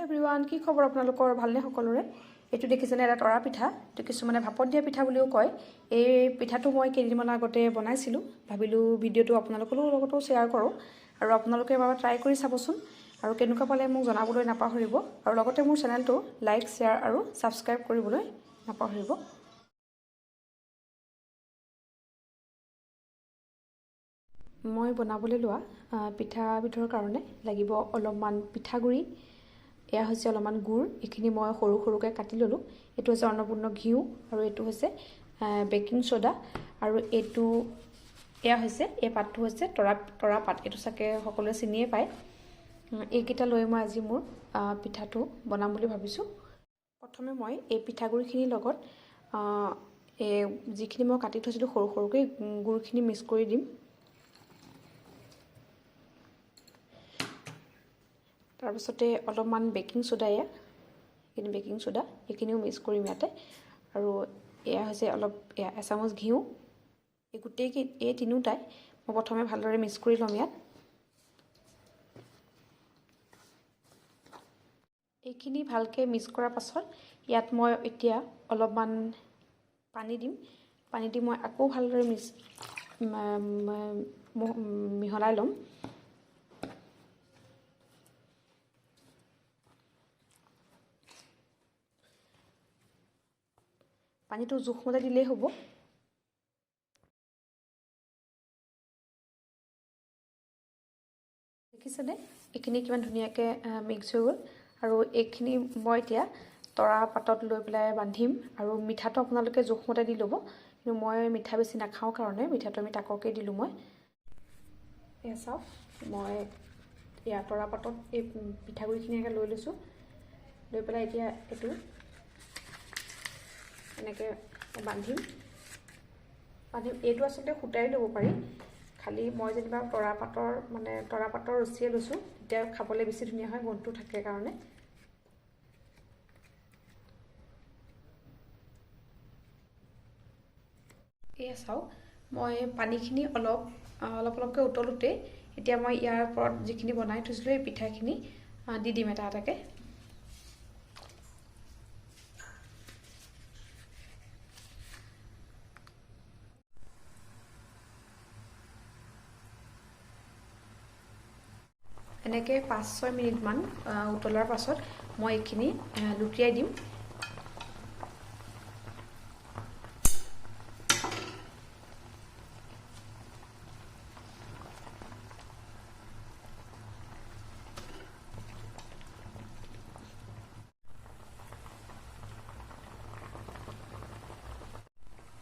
Hello' everyone, কি খবৰ আপোনালোকৰ? ভালনে সকলোৰে? এইটো দেখিছেনে এটা তৰা পিঠা। এইটো কিছুমানে ভাপত দিয়া পিঠা বুলিও কয়। এই পিঠাটো মই কেইদিনমান আগতে বনাইছিলোঁ। ভাবিলোঁ ভিডিঅ'টো আপোনালোকৰ লগতো শ্বেয়াৰ কৰোঁ আৰু আপোনালোকে এবাৰ ট্ৰাই কৰি চাবচোন আৰু কেনেকুৱা পালে মোক জনাবলৈ নাপাহৰিব আৰু লগতে মোৰ চেনেলটো লাইক, শ্বেয়াৰ আৰু ছাবস্ক্ৰাইব কৰিবলৈ নাপাহৰিব। মই বনাবলৈ লোৱা পিঠাবিধৰ কাৰণে লাগিব অলপমান পিঠাগুড়ি, এয়া হৈছে অলপমান গুড়, এইখিনি মই সৰু সৰুকৈ কাটি ল'লোঁ। এইটো হৈছে অন্নপূৰ্ণ ঘিউ আৰু এইটো হৈছে বেকিং ছ'ডা আৰু এয়া হৈছে এই পাতটো হৈছে তৰা পাত। এইটো চাগে সকলোৱে চিনিয়ে পায়। এইকেইটা লৈ মই আজি মোৰ পিঠাটো বনাম বুলি ভাবিছোঁ। প্ৰথমে মই এই পিঠাগুড়িখিনিৰ লগত যিখিনি মই কাটি থৈছিলোঁ সৰু সৰুকৈ গুড়খিনি মিক্স কৰি দিম। তাৰপিছতে অলপমান বেকিং ছ'ডা, এইখিনি বেকিং ছ'ডা এইখিনিও মিক্স কৰিম ইয়াতে। আৰু এয়া হৈছে এচামুচ ঘিউ। এই তিনিওটাই মই প্ৰথমে ভালদৰে মিক্স কৰি ল'ম ইয়াত। এইখিনি ভালকৈ মিক্স কৰাৰ পাছত ইয়াত মই এতিয়া অলপমান পানী দিম। পানী দি মই আকৌ ভালদৰে মিহলাই ল'ম। পানীটো জোখমতে দিলেই হ'ব। দেখিছেনে এইখিনি কিমান ধুনীয়াকৈ মিক্স হৈ গ'ল। আৰু এইখিনি মই এতিয়া তৰা পাতত লৈ পেলাই বান্ধিম আৰু মিঠাটো আপোনালোকে জোখমতে দি ল'ব। কিন্তু মই মিঠা বেছি নাখাওঁ কাৰণে মিঠাটো আমি তাকৰকৈ দিলোঁ মই। এয়া চাওক, মই তৰা পাতত এই পিঠাগুড়িখিনিকে লৈ লৈছোঁ। লৈ পেলাই এতিয়া এইটো এনেকৈ বান্ধিম। এইটো আচলতে সূতাই ল'ব পাৰি, খালি মই যেনিবা তৰা পাতৰ ৰছীয়ে লৈছোঁ, তেতিয়া খাবলৈ বেছি ধুনীয়া হয়, গোন্ধটো থাকে কাৰণে। এয়া চাওক, মই পানীখিনি অলপকৈ উতলোতে এতিয়া মই ইয়াৰ ওপৰত যিখিনি বনাই থৈছিলোঁ এই পিঠাখিনি দি দিম এটা এটাকৈ। এনেকৈ 5-6 মিনিটমান উতলাৰ পাছত মই এইখিনি লুটিয়াই দিম।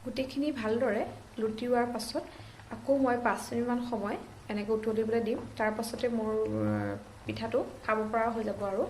গোটেইখিনি ভালদৰে লুটিওৱাৰ পাছত আকৌ মই 5 মিনিটমান সময় এনেকৈ উতলিবলৈ দিম। তাৰ পাছতে মোৰ পিঠাটো খাব পৰা হৈ যাব আৰু